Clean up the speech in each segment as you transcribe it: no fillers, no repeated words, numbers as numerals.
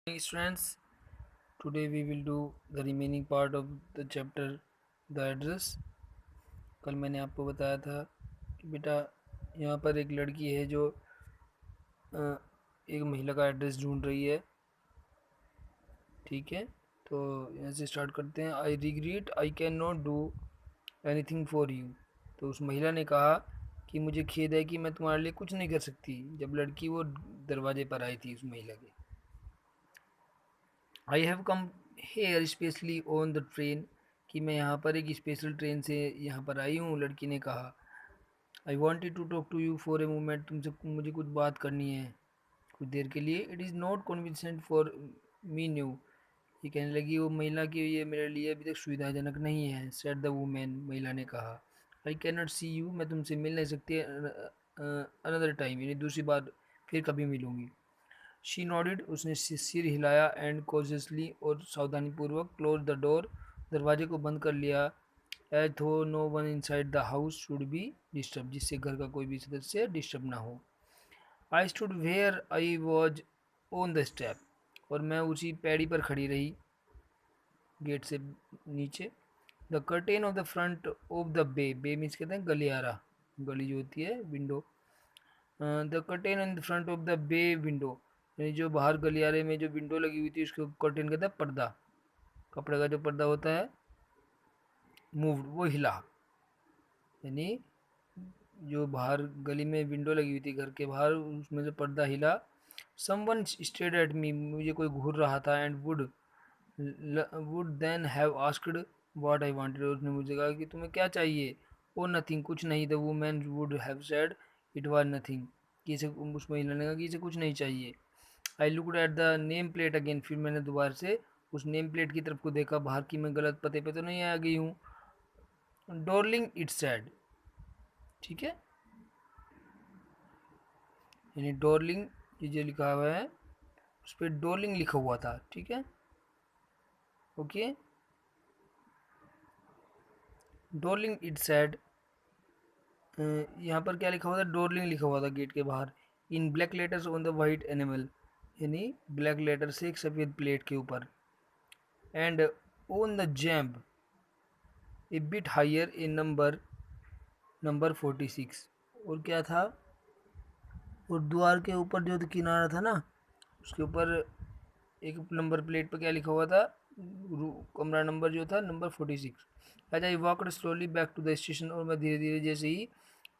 Students, today we will do the remaining part of the chapter the address. कल मैंने आपको बताया था कि बेटा यहाँ पर एक लड़की है जो एक महिला का एड्रेस ढूंढ रही है। ठीक है, तो यहाँ से स्टार्ट करते हैं। I regret I can not do anything for you. तो उस महिला ने कहा कि मुझे खेद है कि मैं तुम्हारे लिए कुछ नहीं कर सकती। जब लड़की वो दरवाजे पर आई थी उस महिला के। I have come here specially on the train, कि मैं यहाँ पर एक स्पेशल ट्रेन से यहाँ पर आई हूँ। लड़की ने कहा I wanted to talk to you for a moment, तुमसे मुझे कुछ बात करनी है कुछ देर के लिए। It is not convenient for me new, ये कहने लगी वो महिला कि ये मेरे लिए अभी तक सुविधाजनक नहीं है। सेड द वुमेन, महिला ने कहा। I can not see you, मैं तुमसे मिल नहीं सकती अनदर टाइम, यानी दूसरी बार फिर कभी मिलूँगी। शी नॉडेड, उसने सिर हिलाया एंड कॉशियसली, और सावधानीपूर्वक क्लोज द डोर, दरवाजे को बंद कर लिया। As though no one inside the house should be disturb, जिससे घर का कोई भी सदस्य डिस्टर्ब ना हो। I stood where I was on the step, और मैं उसी पैड़ी पर खड़ी रही गेट से नीचे। The curtain of the front of the bay means कहते हैं गलियारा, गली जो होती है window. The curtain in the front of the bay window, यानी जो बाहर गलियारे में जो विंडो लगी हुई थी उसको कर्टेन कहते हैं पर्दा। कपड़े का जो पर्दा होता है मूव्ड, वो हिला, यानी जो बाहर गली में विंडो लगी हुई थी घर के बाहर उसमें जो पर्दा हिला। समवन स्टेड एट मी, मुझे कोई घूर रहा था। And would then have asked what I wanted, उसने मुझे कहा कि तुम्हें क्या चाहिए। ओ नथिंग, कुछ नहीं। The women would have said it was nothing, कि इसे, उस महिला ने कहा कि इसे कुछ नहीं चाहिए। I looked at the name plate again, फिर मैंने दोबारा से उस नेम प्लेट की तरफ को देखा बाहर, की मैं गलत पते पे तो नहीं आ गई हूँ। डॉर्लिंग इट सैड, ठीक है, यानी डॉर्लिंग ये जो लिखा हुआ है उस पर डॉर्लिंग लिखा हुआ था। ठीक है, ओके। डॉर्लिंग इट सैड, यहाँ पर क्या लिखा हुआ था, डॉर्लिंग लिखा हुआ था गेट के बाहर। In black letters on the white enamel, यानी ब्लैक लेटर से एक सफ़ेद प्लेट के ऊपर। And on the jamb a bit higher a number 46, और क्या था, और द्वार के ऊपर जो किनारा था ना उसके ऊपर एक नंबर प्लेट पर क्या लिखा हुआ था, कमरा नंबर जो था number 46। As I walked slowly back to the station, और मैं धीरे धीरे जैसे ही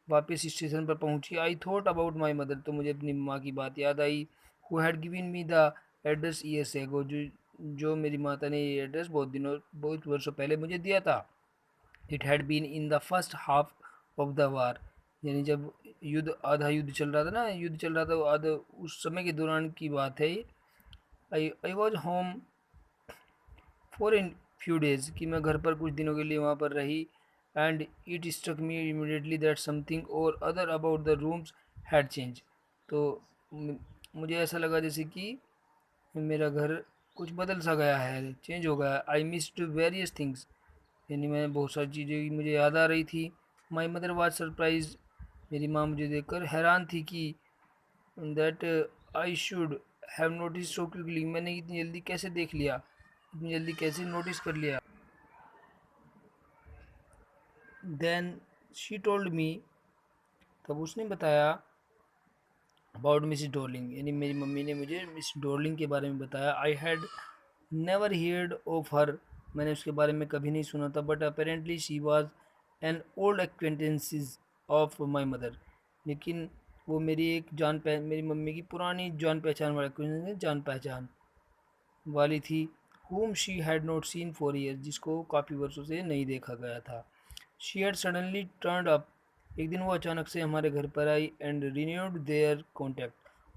वापस स्टेशन पर पहुंची। I thought about my mother, तो मुझे अपनी माँ की बात याद आई। Who had given me the address years ago, जो मेरी माता ने ये एड्रेस बहुत वर्षों पहले मुझे दिया था। It had been in the first half of the war, यानी जब आधा युद्ध चल रहा था ना, युद्ध चल रहा था आधा, उस समय के दौरान की बात है। I was home for in few days, कि मैं घर पर कुछ दिनों के लिए वहाँ पर रही। And it struck me immediately that something or other about the rooms had change, तो मुझे ऐसा लगा जैसे कि मेरा घर कुछ बदल सा गया है, चेंज हो गया। आई मिस्ड वेरियस थिंग्स, यानी मैं बहुत सारी चीज़ें मुझे याद आ रही थी। माई मदर वाज सरप्राइज, मेरी माँ मुझे देखकर हैरान थी कि that I should have notice so quickly, मैंने इतनी जल्दी कैसे देख लिया, इतनी जल्दी कैसे नोटिस कर लिया। देन शी टोल्ड मी, तब उसने बताया अबाउट मिस डॉर्लिंग, यानी मेरी मम्मी ने मुझे मिस डॉर्लिंग के बारे में बताया। I had never heard of her, मैंने उसके बारे में कभी नहीं सुना था। But apparently she was an old acquaintances of my mother, लेकिन वो मेरी एक मेरी मम्मी की पुरानी जान पहचान वाली, जान पहचान वाली थी। whom she had not seen for years, जिसको काफ़ी वर्षों से नहीं देखा गया था। she had suddenly turned up, एक दिन वो अचानक से हमारे घर पर आई। एंड renewed their contact,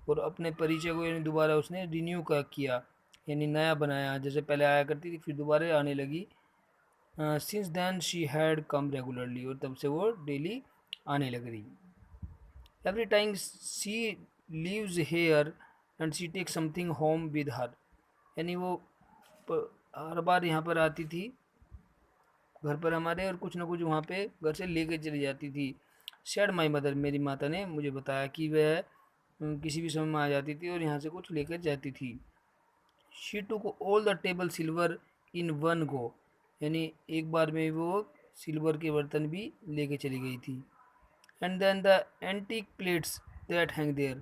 और अपने परिचय को यानी दोबारा उसने रिन्यू का किया, यानी नया बनाया। जैसे पहले आया करती थी फिर दोबारा आने लगी। Since then she had come regularly, और तब से वो डेली आने लग रही। Every time she leaves here and she take something home with her, यानी वो हर बार यहाँ पर आती थी घर पर हमारे, और कुछ ना कुछ वहाँ पे घर से लेके चली जाती थी। शेड माई मदर, मेरी माता ने मुझे बताया कि वह किसी भी समय में आ जाती थी और यहाँ से कुछ लेकर जाती थी। She took all the table silver in one go, यानी एक बार में वो सिल्वर के बर्तन भी लेके चली गई थी। And then the antique plates that hang there,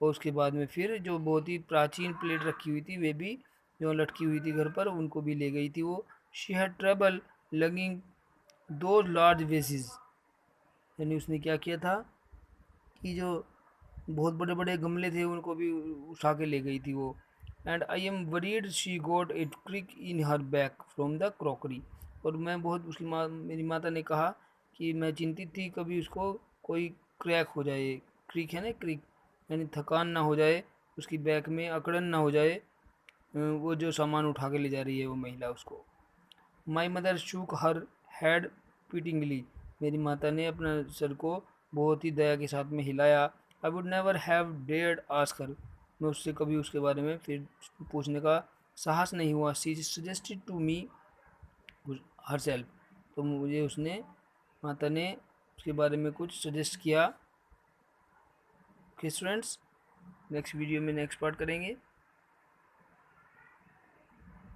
और उसके बाद में फिर जो बहुत ही प्राचीन प्लेट रखी हुई थी वे भी जो लटकी हुई थी घर पर उनको भी ले गई थी वो। शी हैड ट्रबल लगिंग दो लार्ज वेसेस, यानी उसने क्या किया था कि जो बहुत बड़े बड़े गमले थे उनको भी उठा के ले गई थी वो। And I am worried she got it crick in her back from the crockery, और मैं बहुत उसकी मेरी माता ने कहा कि मैं चिंतित थी कभी उसको कोई क्रैक हो जाए, क्रिक है ना क्रिक, यानी थकान ना हो जाए उसकी बैक में, अकड़न ना हो जाए, वो जो सामान उठा के ले जा रही है वो महिला उसको। My mother shook her head pityingly, मेरी माता ने अपना सर को बहुत ही दया के साथ में हिलाया। I would never have dared ask her, मैं उससे कभी उसके बारे में फिर पूछने का साहस नहीं हुआ। She suggested to me herself, तो मुझे उसने माता ने उसके बारे में कुछ सजेस्ट किया। ओके स्टूडेंट्स, नेक्स्ट वीडियो में नेक्स्ट पार्ट करेंगे।